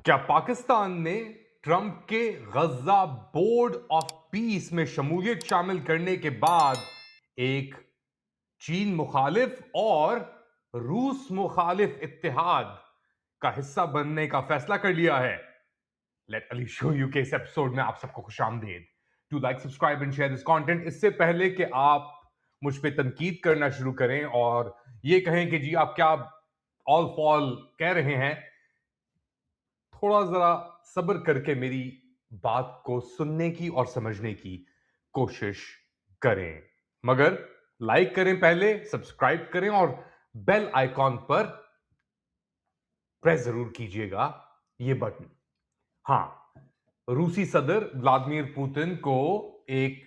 क्या पाकिस्तान ने ट्रंप के गजा बोर्ड ऑफ पीस में शमूलियत शामिल करने के बाद एक चीन मुखालिफ और रूस मुखालिफ इत्तेहाद का हिस्सा बनने का फैसला कर लिया है? लेट अली शो यू के इस एपिसोड में आप सबको खुशामदीद। To like, subscribe and share this content. इससे पहले कि आप मुझ पे तनकीद करना शुरू करें और ये कहें कि जी आप क्या ऑल फॉल कह रहे हैं, थोड़ा जरा सब्र करके मेरी बात को सुनने की और समझने की कोशिश करें। मगर लाइक करें, पहले सब्सक्राइब करें और बेल आइकॉन पर प्रेस जरूर कीजिएगा ये बटन। हां, रूसी सदर व्लादिमीर पुतिन को एक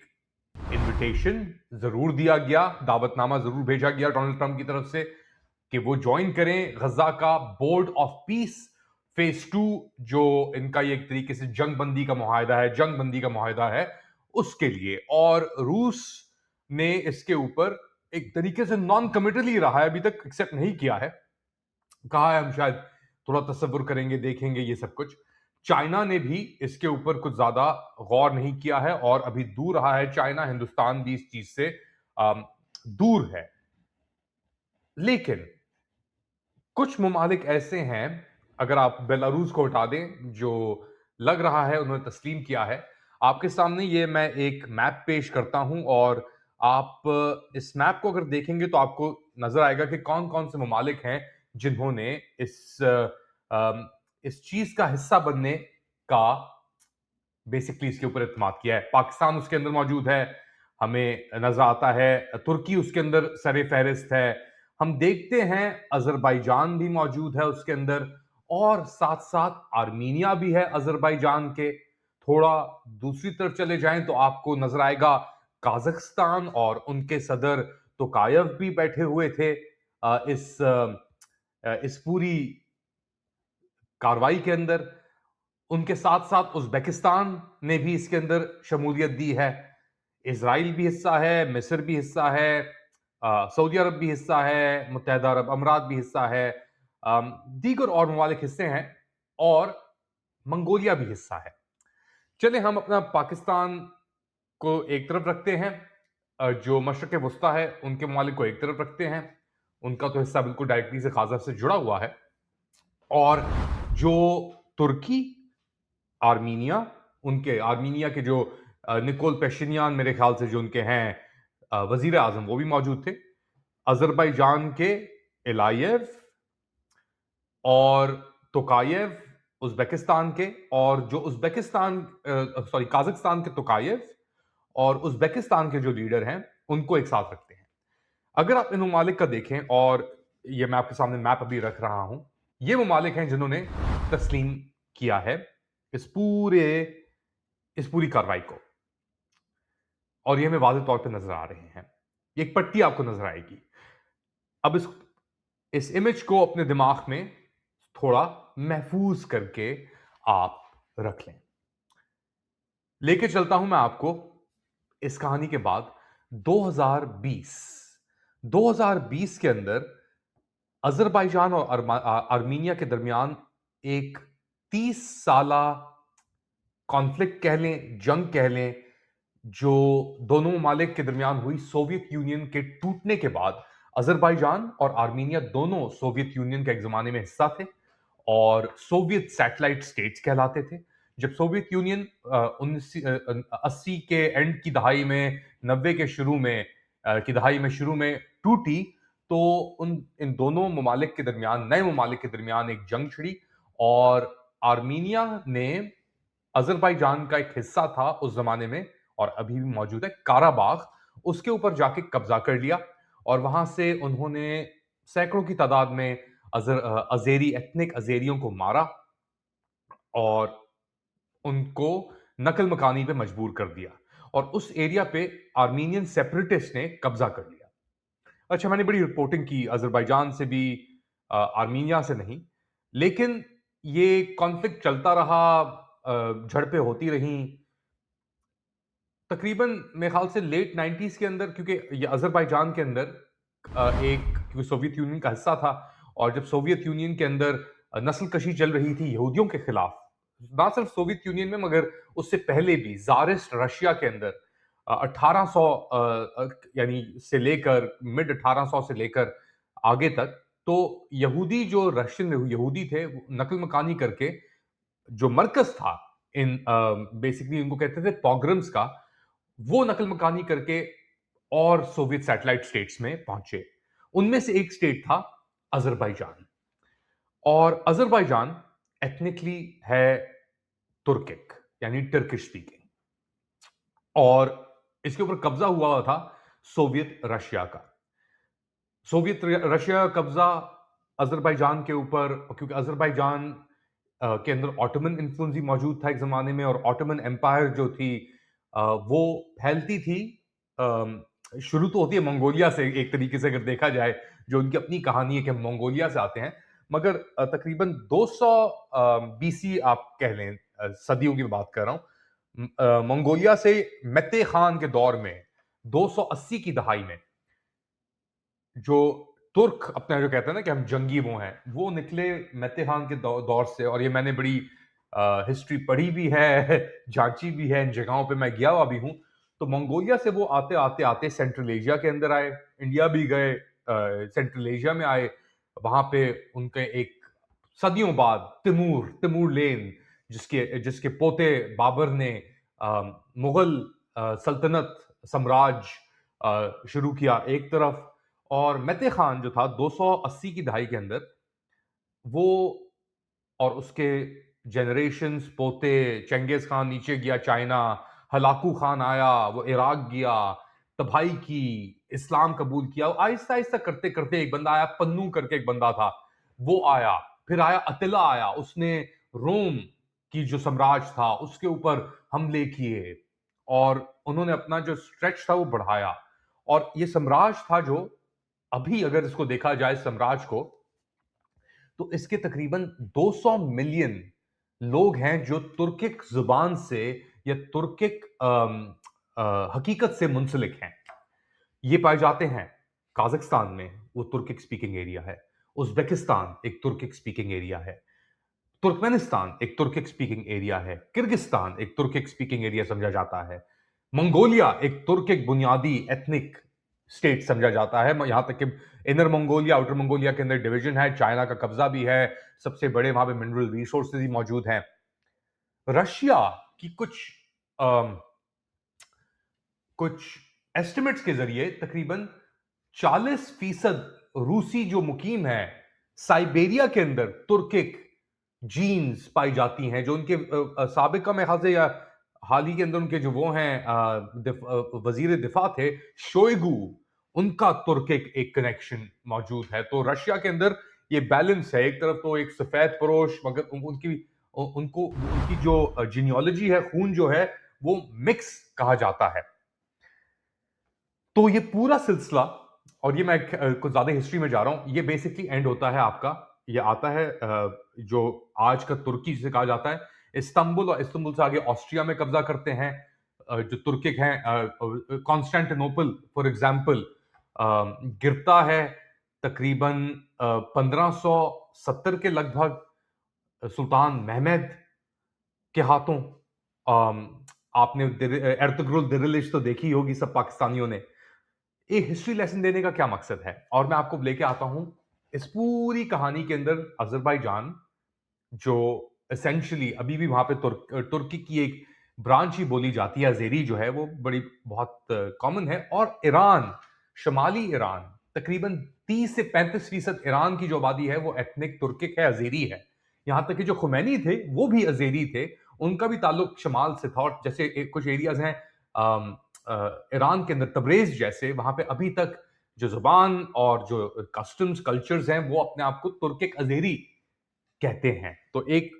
इनविटेशन जरूर दिया गया, दावतनामा जरूर भेजा गया डोनाल्ड ट्रंप की तरफ से कि वो ज्वाइन करें गजा का बोर्ड ऑफ पीस फेज 2, जो इनका ये एक तरीके से जंगबंदी का मुआहदा है, जंगबंदी का मुआहदा है उसके लिए। और रूस ने इसके ऊपर एक तरीके से नॉन कमिटल ही रहा है, अभी तक एक्सेप्ट नहीं किया है। कहा है हम शायद थोड़ा तसव्वुर करेंगे, देखेंगे ये सब कुछ। चाइना ने भी इसके ऊपर कुछ ज्यादा गौर नहीं किया है और अभी दूर रहा है चाइना। हिंदुस्तान भी इस चीज से दूर है। लेकिन कुछ ममालिक ऐसे हैं, अगर आप बेलारूस को हटा दें, जो लग रहा है उन्होंने तस्लीम किया है। आपके सामने ये मैं एक मैप पेश करता हूं और आप इस मैप को अगर देखेंगे तो आपको नजर आएगा कि कौन कौन से ममालिक हैं जिन्होंने इस चीज का हिस्सा बनने का बेसिकली इसके ऊपर इत्मीनान किया है। पाकिस्तान उसके अंदर मौजूद है, हमें नजर आता है। तुर्की उसके अंदर सरे फहरिस्त है। हम देखते हैं अजरबैजान भी मौजूद है उसके अंदर, और साथ साथ आर्मीनिया भी है अजरबैजान के। थोड़ा दूसरी तरफ चले जाएं तो आपको नजर आएगा काजख्स्तान, और उनके सदर तोकायव भी बैठे हुए थे इस पूरी कार्रवाई के अंदर। उनके साथ साथ उज्बेकिस्तान ने भी इसके अंदर शमूलियत दी है। इसराइल भी हिस्सा है, मिस्र भी हिस्सा है, सऊदी अरब भी हिस्सा है, मुत्तहदा अरब अमारात भी हिस्सा है, दीगर और ममालिक हिस्से हैं, और मंगोलिया भी हिस्सा है। चले हम अपना पाकिस्तान को एक तरफ रखते हैं, जो मशरक़ वस्ता है उनके ममालिक को एक तरफ रखते हैं। उनका तो हिस्सा बिल्कुल डायरेक्टली से खाजा से जुड़ा हुआ है। और जो तुर्की, आर्मीनिया, उनके आर्मीनिया के जो निकोल पेशिनियान मेरे ख्याल से जो उनके हैं वजीर आजम, वो भी मौजूद थे। अजरबैजान के इलायेव और तोकायेव उज्बेकिस्तान के, और जो काजाकिस्तान के तोकायेव और उज्बेकिस्तान के जो लीडर हैं उनको एक साथ रखते हैं। अगर आप इन ममालिक का देखें, और ये मैं आपके सामने मैप अभी रख रहा हूं, ये ममालिक हैं जिन्होंने तस्लीम किया है इस पूरी कार्रवाई को, और ये हमें वाज़ेह तौर पे नजर आ रहे हैं। एक पट्टी आपको नजर आएगी। अब इस इमेज को अपने दिमाग में थोड़ा महफूज करके आप रख लें। लेके चलता हूं मैं आपको इस कहानी के बाद 2020 के अंदर अजरबैजान और आर्मीनिया के दरमियान एक 30 साला कॉन्फ्लिक्ट कह लें, जंग कह लें, जो दोनों ममालिक के दरमियान हुई सोवियत यूनियन के टूटने के बाद। अजरबैजान और आर्मीनिया दोनों सोवियत यूनियन के एक जमाने में हिस्सा थे और सोवियत सैटेलाइट स्टेट्स कहलाते थे। जब सोवियत यूनियन 1980 के एंड की दहाई में, 90 के शुरू में टूटी, तो उन इन दोनों ममालिक के दरमियान, नए ममालिक के दरमियान एक जंग छिड़ी, और आर्मीनिया ने अजरबैजान का एक हिस्सा था उस जमाने में और अभी भी मौजूद है, काराबाग, उसके ऊपर जाके कब्जा कर लिया। और वहां से उन्होंने सैकड़ों की तादाद में अजेरी एथनिक अजेरियों को मारा और उनको नकल मकानी पे मजबूर कर दिया, और उस एरिया पे आर्मीनियन सेपरेटिस्ट ने कब्जा कर लिया। अच्छा, मैंने बड़ी रिपोर्टिंग की अजरबैजान से भी, आर्मीनिया से नहीं, लेकिन ये कॉन्फ्लिक्ट चलता रहा, झड़पें होती रहीं। तकरीबन मेरे ख्याल से लेट 90s के अंदर, क्योंकि ये अजरबैजान के अंदर क्योंकि सोवियत यूनियन का हिस्सा था, और जब सोवियत यूनियन के अंदर नस्लकशी चल रही थी यहूदियों के खिलाफ, ना सिर्फ सोवियत यूनियन में मगर उससे पहले भी जारिस्ट रशिया के अंदर 1800 यानी से लेकर मिड 1800 से लेकर आगे तक, तो यहूदी जो रशियन यहूदी थे वो नकल मकानी करके जो मरकज था इन बेसिकली इनको कहते थे पॉग्रम्स का, वो नकल मकानी करके और सोवियत सैटेलाइट स्टेट्स में पहुंचे। उनमें से एक स्टेट था अजरबैजान, और अजरबैजान एथनिकली है तुर्किक यानी टर्किश स्पीकिंग, और इसके ऊपर कब्जा हुआ था सोवियत रशिया का। सोवियत रशिया का कब्जा अजरबैजान के ऊपर, क्योंकि अजरबैजान के अंदर ऑटोमन इन्फ्लुएंस भी मौजूद था एक जमाने में, और ऑटोमन एम्पायर जो थी वो फैलती थी, शुरू तो होती है मंगोलिया से एक तरीके से अगर देखा जाए, जो उनकी अपनी कहानी है कि हम मंगोलिया से आते हैं, मगर तकरीबन 200 बीसी आप कह लें, सदियों की बात कर रहा हूं, मंगोलिया से मेते खान के दौर में 280 की दहाई में जो तुर्क अपना जो कहते हैं ना कि हम जंगी वो हैं, वो निकले मेते खान के दौर से। और ये मैंने बड़ी हिस्ट्री पढ़ी भी है जांची भी है, इन जगहों पे मैं गया हुआ भी हूं। तो मंगोलिया से वो आते आते आते सेंट्रल एशिया के अंदर आए, इंडिया भी गए, सेंट्रल एशिया में आए, वहां पे उनके एक सदियों बाद तिमूर लेन, जिसके जिसके पोते बाबर ने मुगल सल्तनत साम्राज्य शुरू किया एक तरफ, और मेते खान जो था 280 की दहाई के अंदर, वो और उसके जनरेशंस पोते, चंगेज खान नीचे गया चाइना, हलाकू खान आया वो इराक गया, तबाही की, इस्लाम कबूल किया, आहिस्ता आहिस्ता करते करते एक बंदा आया, पन्नू करके एक बंदा था, वो आया, फिर आया अतिला आया, उसने रोम की जो साम्राज्य था उसके ऊपर हमले किए, और उन्होंने अपना जो स्ट्रेच था वो बढ़ाया। और ये साम्राज्य था जो अभी अगर इसको देखा जाए साम्राज्य को, तो इसके तकरीबन 200 मिलियन लोग हैं जो तुर्किक जुबान से या तुर्किक हकीकत से मुंसलिक हैं। ये पाए जाते हैं काजाकिस्तान में, वो तुर्किक स्पीकिंग एरिया है, उज्बेकिस्तान एक तुर्किक स्पीकिंग एरिया है, तुर्कमेनिस्तान एक तुर्किक स्पीकिंग एरिया है, किर्गिस्तान एक तुर्किक स्पीकिंग एरिया समझा जाता है, मंगोलिया एक तुर्किक बुनियादी एथनिक स्टेट समझा जाता है, यहां तक कि इनर मंगोलिया आउटर मंगोलिया के अंदर डिवीजन है, चाइना का कब्जा भी है, सबसे बड़े वहां पे मिनरल रिसोर्सेज भी मौजूद हैं। रशिया की कुछ एस्टिमेट्स के जरिए तकरीबन 40% रूसी जो मुकीम है साइबेरिया के अंदर तुर्किक जीन्स पाई जाती हैं, जो उनके साबिका में खासे या हाल ही के अंदर उनके जो वो हैं वजीर दिफा थे शोइगु, उनका तुर्किक एक कनेक्शन मौजूद है। तो रशिया के अंदर ये बैलेंस है, एक तरफ तो एक सफेद परोश, मगर उनको उनकी जो जीनियोलॉजी है, खून जो है वो मिक्स कहा जाता है। तो ये पूरा सिलसिला, और ये मैं कुछ ज्यादा हिस्ट्री में जा रहा हूं, ये बेसिकली एंड होता है आपका, ये आता है जो आज का तुर्की जिसे कहा जाता है, इस्तांबुल, और इस्तांबुल से आगे ऑस्ट्रिया में कब्जा करते हैं जो तुर्किक हैं। कॉन्स्टेंटिनोपल फॉर एग्जाम्पल गिरता है तकरीबन 1570 के लगभग सुल्तान महमद के हाथों। आपने एर्तुगरुल दिरिलिश तो देखी होगी सब पाकिस्तानियों ने। एक हिस्ट्री लेसन देने का क्या मकसद है, और मैं आपको लेके आता हूं इस पूरी कहानी के अंदर अजरबैजान, जो एसेंशियली अभी भी वहां पे तुर्की की एक ब्रांच ही बोली जाती है, अजेरी जो है वो बड़ी बहुत कॉमन है, और ईरान, शमाली ईरान, तकरीबन 30 से 35% ईरान की जो आबादी है वो एथनिक तुर्किक है, अजेरी है। यहां तक कि जो खुमैनी थे वो भी अजेरी थे, उनका भी ताल्लुक शमाल से था, और जैसे कुछ एरियाज हैं ईरान के अंदर तबरेज जैसे, वहां पे अभी तक जो जुबान और जो कस्टम्स कल्चर्स हैं वो अपने आप को तुर्किक अजेरी कहते हैं। तो एक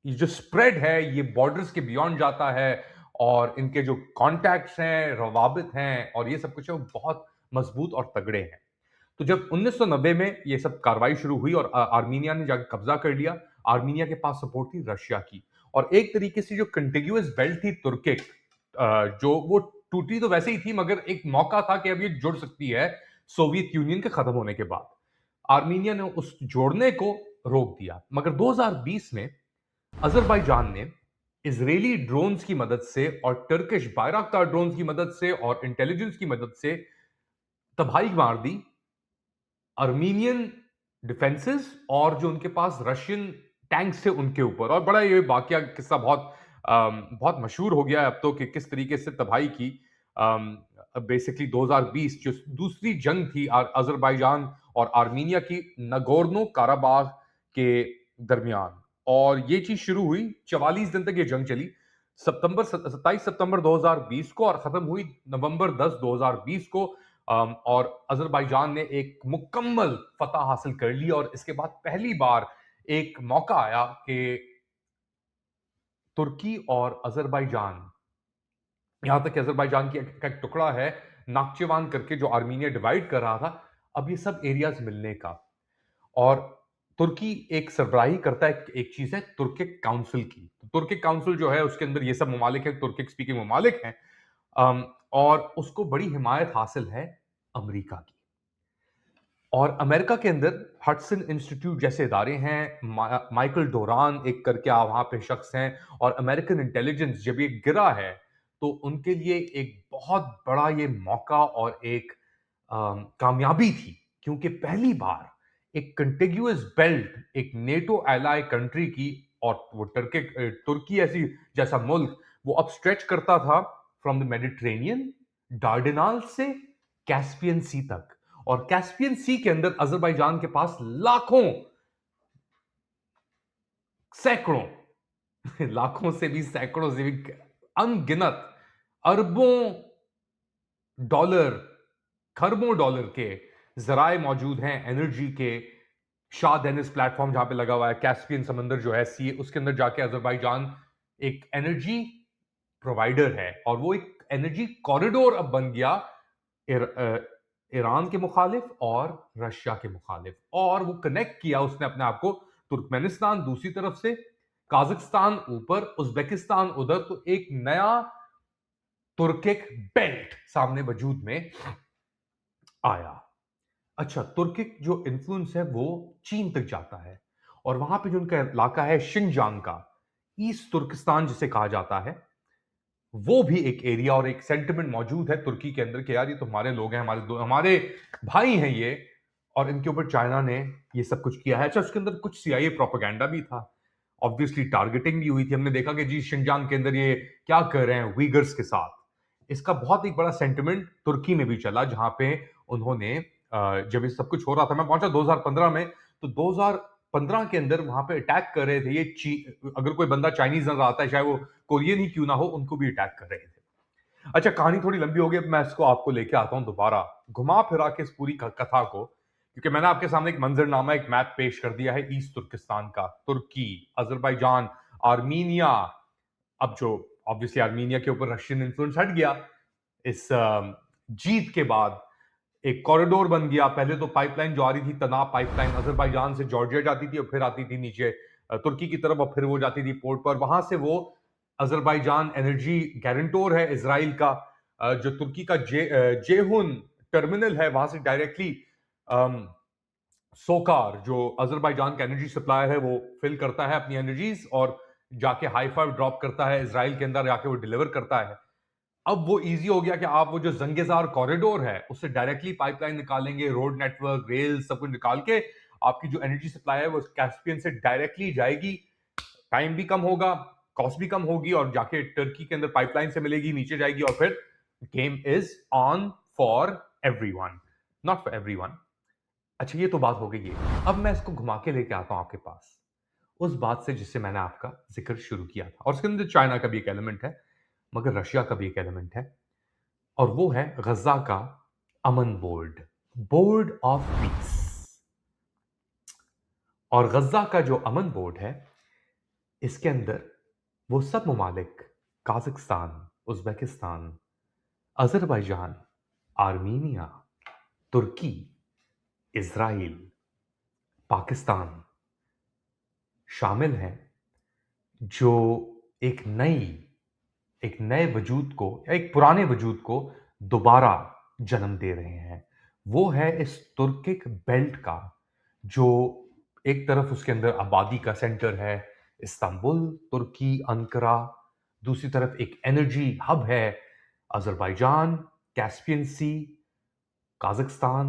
ये जो स्प्रेड है ये बॉर्डर्स के बियॉन्ड जाता है, और इनके जो कॉन्टैक्ट्स हैं, रवाबित हैं, और ये सब कुछ है वो बहुत मजबूत और तगड़े हैं। तो जब 1990 में ये सब कार्रवाई शुरू हुई और आर्मीनिया ने जाकर कब्जा कर लिया, आर्मीनिया के पास सपोर्ट थी रशिया की, और एक तरीके से जो कंटिन्यूअस बेल्ट थी तुर्किक, जो वो टूटी तो वैसे ही थी, मगर एक मौका था कि अब ये जुड़ सकती है सोवियत यूनियन के खत्म होने के बाद। आर्मीनिया ने उस जोड़ने को रोक दिया। मगर 2020 में अज़रबैजान ने इजरायली ड्रोन्स की मदद से और टर्किश बायरक्तार ड्रोन्स की मदद से और इंटेलिजेंस की मदद से तबाही मार दी अर्मीनियन डिफेंसेस और जो उनके पास रशियन टैंक्स थे उनके ऊपर। और बड़ा ये वाकया किस्सा बहुत मशहूर हो गया है अब तो कि किस तरीके से तबाही की बेसिकली 2020 जो दूसरी जंग थी अजरबैजान और आर्मीनिया की नगोर्नो काराबाग के दरमियान। और ये चीज शुरू हुई 44 दिन तक ये जंग चली 27 सितंबर 2020 को और खत्म हुई नवंबर 10 2020 को। और अजरबैजान ने एक मुकम्मल फतह हासिल कर ली और इसके बाद पहली बार एक मौका आया कि तुर्की और अजरबैजान, यहां तक कि अजरबैजान की का एक टुकड़ा है नाक्चेवान करके जो आर्मीनिया डिवाइड कर रहा था, अब ये सब एरियाज मिलने का। और तुर्की एक सरबराही करता है, एक चीज है तुर्किक काउंसिल की। तुर्किक काउंसिल जो है उसके अंदर ये सब ममालिक है, तुर्किक स्पीकिंग ममालिक हैं। और उसको बड़ी हिमायत हासिल है अमेरिका की। और अमेरिका के अंदर हडसन इंस्टीट्यूट जैसे इदारे हैं, माइकल डोरान एक करके वहां पे शख्स हैं, और अमेरिकन इंटेलिजेंस जब ये गिरा है तो उनके लिए एक बहुत बड़ा ये मौका और एक कामयाबी थी, क्योंकि पहली बार एक कंटिग्यूअस बेल्ट एक नेटो एलाय कंट्री की, और वो तुर्की ऐसी जैसा मुल्क वो अब स्ट्रेच करता था फ्रॉम द मेडिटेरेनियन डार्डेनाल से कैस्पियन सी तक। और कैस्पियन सी के अंदर अजरबैजान के पास लाखों, सैकड़ों लाखों से भी सैकड़ों से भी अनगिनत अरबों डॉलर, खरबों डॉलर के जराए मौजूद हैं एनर्जी के। शाह डेनिस प्लेटफॉर्म जहां पे लगा हुआ है, कैस्पियन समंदर जो है सी, उसके अंदर जाके अजरबैजान एक एनर्जी प्रोवाइडर है और वो एक एनर्जी कॉरिडोर अब बन गया ईरान के मुखालिफ और रशिया के मुखालिफ। और वो कनेक्ट किया उसने अपने आप को तुर्कमेनिस्तान दूसरी तरफ से, काजाकिस्तान ऊपर, उज्बेकिस्तान उधर, तो एक नया तुर्किक बेल्ट सामने वजूद में आया। अच्छा, तुर्किक जो इन्फ्लुएंस है वो चीन तक जाता है और वहां पे जो उनका इलाका है शिनजांग का, ईस्ट तुर्किस्तान जिसे कहा जाता है, वो भी एक एरिया और एक सेंटिमेंट मौजूद है तुर्की के अंदर कि यार ये तो हमारे लोग हैं, हमारे भाई हैं ये, और इनके ऊपर चाइना ने ये सब कुछ किया है। अच्छा, उसके अंदर कुछ सीआईए प्रोपेगेंडा भी था, ऑब्वियसली टारगेटिंग भी हुई थी। हमने देखा कि जी शिनजांग के अंदर ये क्या कर रहे हैं वीगर्स के साथ। इसका बहुत एक बड़ा सेंटिमेंट तुर्की में भी चला, जहां पे उन्होंने जब ये सब कुछ हो रहा था, मैं पहुंचा 2015 में, तो 2015 के अंदर वहां पे अटैक कर रहे थे ये अगर कोई बंदा चाइनीज नजर आता है, चाहे वो कोरियन ही क्यों ना हो, उनको भी अटैक कर रहे थे। अच्छा, कहानी थोड़ी लंबी हो गई, अब मैं इसको आपको लेके आता हूं दोबारा घुमा फिरा के इस पूरी कथा को, क्योंकि मैंने आपके सामने एक मंजरनामा, एक मैप पेश कर दिया है ईस्ट तुर्किस्तान का, तुर्की, अजरबैजान, आर्मीनिया। अब जो ऑब्वियसली आर्मीनिया के ऊपर रशियन इन्फ्लुएंस हट गया इस जीत के बाद, एक कॉरिडोर बन गया। पहले तो पाइपलाइन जो आ रही थी, तनाब पाइपलाइन, अजरबैजान से जॉर्जिया जाती थी और फिर आती थी नीचे तुर्की की तरफ, और फिर वो जाती थी पोर्ट पर। वहां से वो अजरबैजान एनर्जी गारंटोर है इसराइल का, जो तुर्की का जेहुन टर्मिनल है, वहां से डायरेक्टली सोकार जो अजरबैजान का एनर्जी सप्लायर है वो फिल करता है अपनी एनर्जीज और जाके हाइफा ड्रॉप करता है इसराइल के अंदर, जाके वो डिलीवर करता है। अब वो इजी हो गया कि आप वो जो जंगेजार कॉरिडोर है उससे डायरेक्टली पाइपलाइन निकालेंगे, रोड नेटवर्क, रेल, सब कुछ निकाल के आपकी जो एनर्जी सप्लाई है वो कैस्पियन से डायरेक्टली जाएगी। टाइम भी कम होगा, कॉस्ट भी कम होगी, और जाके टर्की के अंदर पाइपलाइन से मिलेगी, नीचे जाएगी, और फिर game is on for everyone, not for everyone. अच्छा, ये तो बात हो गई है। अब मैं इसको घुमा के लेके आता हूं आपके पास उस बात से जिससे मैंने आपका जिक्र शुरू किया था, और उसके अंदर चाइना का भी एक एलिमेंट है, मगर रशिया का भी एक एलिमेंट है, और वो है गजा का अमन बोर्ड, बोर्ड ऑफ पीस। और गजा का जो अमन बोर्ड है, इसके अंदर वो सब ममालिक, काजाकिस्तान, उज्बेकिस्तान, अजरबैजान, आर्मीनिया, तुर्की, इजराइल, पाकिस्तान शामिल हैं, जो एक नए वजूद को या एक पुराने वजूद को दोबारा जन्म दे रहे हैं। वो है इस तुर्किक बेल्ट का जो एक तरफ उसके अंदर आबादी का सेंटर है इस्तांबुल, तुर्की, अंकारा। दूसरी तरफ एक एनर्जी हब है अजरबैजान, कैस्पियन सी, काजाकिस्तान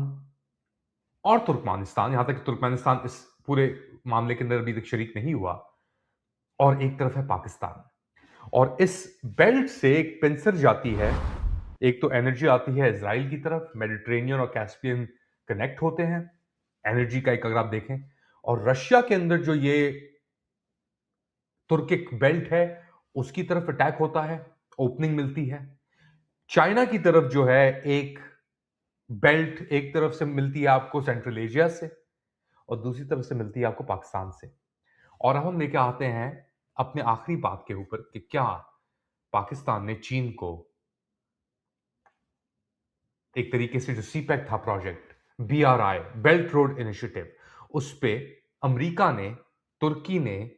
और तुर्कमेनिस्तान। यहां तक कि तुर्कमेनिस्तान इस पूरे मामले के अंदर अभी तक शरीक नहीं हुआ। और एक तरफ है पाकिस्तान। और इस बेल्ट से एक पिंसर जाती है। एक तो एनर्जी आती है इजराइल की तरफ, मेडिटेरेनियन और कैस्पियन कनेक्ट होते हैं, एनर्जी का एक अगर आप देखें। और रशिया के अंदर जो ये तुर्किक बेल्ट है उसकी तरफ अटैक होता है, ओपनिंग मिलती है। चाइना की तरफ जो है एक बेल्ट एक तरफ से मिलती है आपको सेंट्रल एशिया से और दूसरी तरफ से मिलती है आपको पाकिस्तान से। और अब हम लेके आते हैं अपने आखिरी बात के ऊपर कि क्या पाकिस्तान ने चीन को एक तरीके से जो सीपैक था project, BRI belt road initiative, उस पे अमेरिका ने, तुर्की ने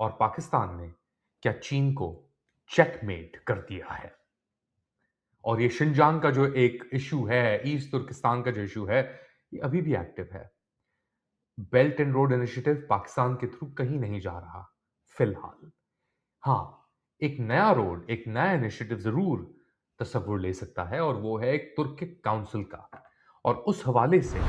और पाकिस्तान ने क्या चीन को चेकमेट कर दिया है। और ये शिनजांग का जो एक इशू है, ईस्ट तुर्किस्तान का जो इशू है, ये अभी भी एक्टिव है। Belt and road initiative Pakistan के थ्रू कहीं नहीं जा रहा फिलहाल। हाँ, एक नया रोड, एक नया इनिशिएटिव जरूर तस्वुर ले सकता है और वो है एक तुर्किक काउंसिल का। और उस हवाले से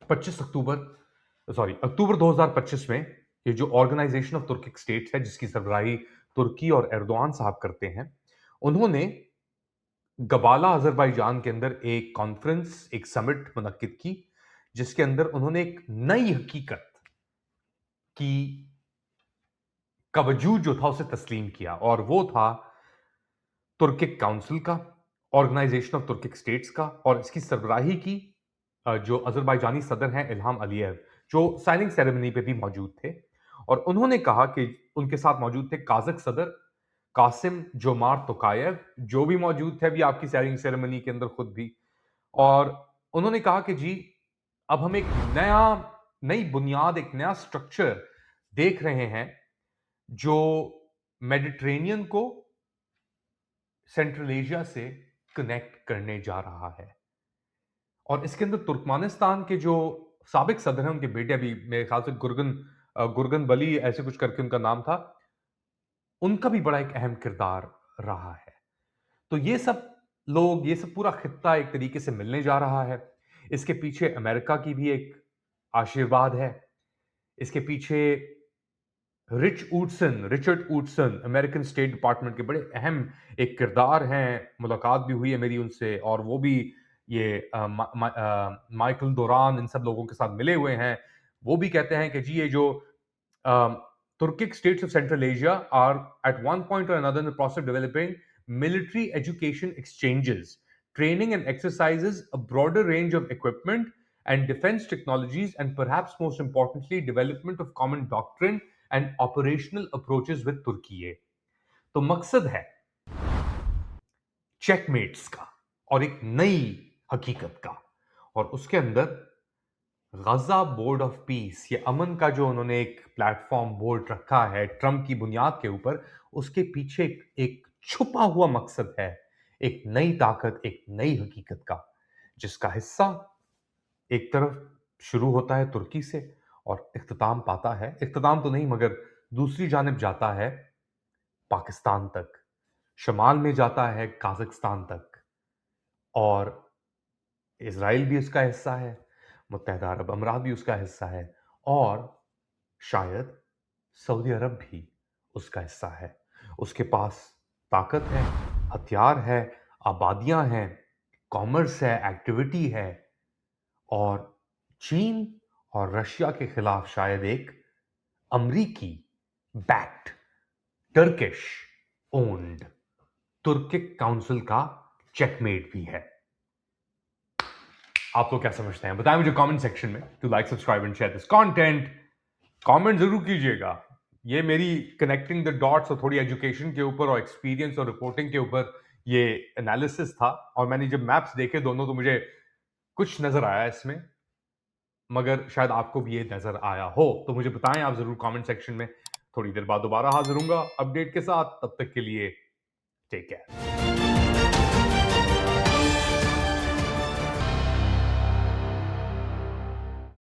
25 अक्टूबर 2025 में ये जो ऑर्गेनाइजेशन ऑफ तुर्किक स्टेट्स है जिसकी सरबराही तुर्की और एर्दोआन साहब करते हैं, उन्होंने गबाला अजरबैजान के अंदर एक कॉन्फ्रेंस, एक समिट मुनक्किद की, जिसके अंदर उन्होंने एक नई हकीकत की का वजूद जो था उसे तस्लीम किया। और वो था तुर्किक काउंसिल का, ऑर्गेनाइजेशन ऑफ तुर्किक स्टेट्स का। और इसकी सरबराही की जो अजरबैजानी सदर हैं इल्हाम अलीयव, जो साइनिंग सेरेमनी पे भी मौजूद थे। और उन्होंने कहा कि उनके साथ मौजूद थे काजक सदर कासिम जोमार तोकायव, जो भी मौजूद थे अभी आपकी साइनिंग सेरेमनी के अंदर खुद भी। और उन्होंने कहा कि जी अब हम एक नई बुनियाद, एक नया स्ट्रक्चर देख रहे हैं जो मेडिटेरेनियन को सेंट्रल एशिया से कनेक्ट करने जा रहा है। और इसके अंदर तुर्कमेनिस्तान के जो साबिक सदर हैं, उनके बेटे, अभी मेरे ख्याल से गुरगन बली ऐसे कुछ करके उनका नाम था, उनका भी बड़ा एक अहम किरदार रहा है। तो ये सब लोग, ये सब पूरा खित्ता एक तरीके से मिलने जा रहा है। इसके पीछे अमेरिका की भी एक आशीर्वाद है। इसके पीछे रिचर्ड ऊटसन अमेरिकन स्टेट डिपार्टमेंट के बड़े अहम एक किरदार हैं। मुलाकात भी हुई है मेरी उनसे, और वो भी ये माइकल डोरान, इन सब लोगों के साथ मिले हुए हैं। वो भी कहते हैं कि जी ये जो Turkic states of Central Asia are at one point or another in the process of developing military education exchanges, training and exercises, a broader range of equipment and defense technologies, and perhaps most importantly, development of common doctrine and operational approaches with Turkey. तो मकसद है चेकमेट्स का और एक नई हकीकत का। और उसके अंदर गजा बोर्ड ऑफ पीस, ये अमन का जो उन्होंने एक प्लेटफॉर्म बोर्ड रखा है ट्रंप की बुनियाद के ऊपर, उसके पीछे एक छुपा हुआ मकसद है, एक नई ताकत, एक नई हकीकत का, जिसका हिस्सा एक तरफ शुरू होता है तुर्की से और इख्तिताम पाता है, इख्तिताम तो नहीं मगर दूसरी जानिब जाता है पाकिस्तान तक, शमाल में जाता है काजाकिस्तान तक, और इजराइल भी उसका हिस्सा है, मुत्तहदा अरब अमीरात भी उसका हिस्सा है, और शायद सऊदी अरब भी उसका हिस्सा है। उसके पास ताकत है, हथियार है, आबादियां हैं, कॉमर्स है, एक्टिविटी है, और चीन और रशिया के खिलाफ शायद एक अमरीकी backed, Turkish owned Turkic council का चेकमेट भी है। आप लोग क्या समझते हैं? बताएं मुझे कमेंट सेक्शन में। To like, subscribe and share this content. Comment जरूर कीजिएगा। ये मेरी कनेक्टिंग द डॉट्स और थोड़ी एजुकेशन के ऊपर और एक्सपीरियंस और रिपोर्टिंग के ऊपर ये एनालिसिस था। और मैंने जब मैप्स देखे दोनों, तो मुझे कुछ नजर आया इसमें, मगर शायद आपको भी ये नजर आया हो। तो मुझे बताएं आप जरूर कमेंट सेक्शन में। थोड़ी देर बाद दोबारा हाजिर होऊंगा अपडेट के साथ। तब तक के लिए टेक केयर।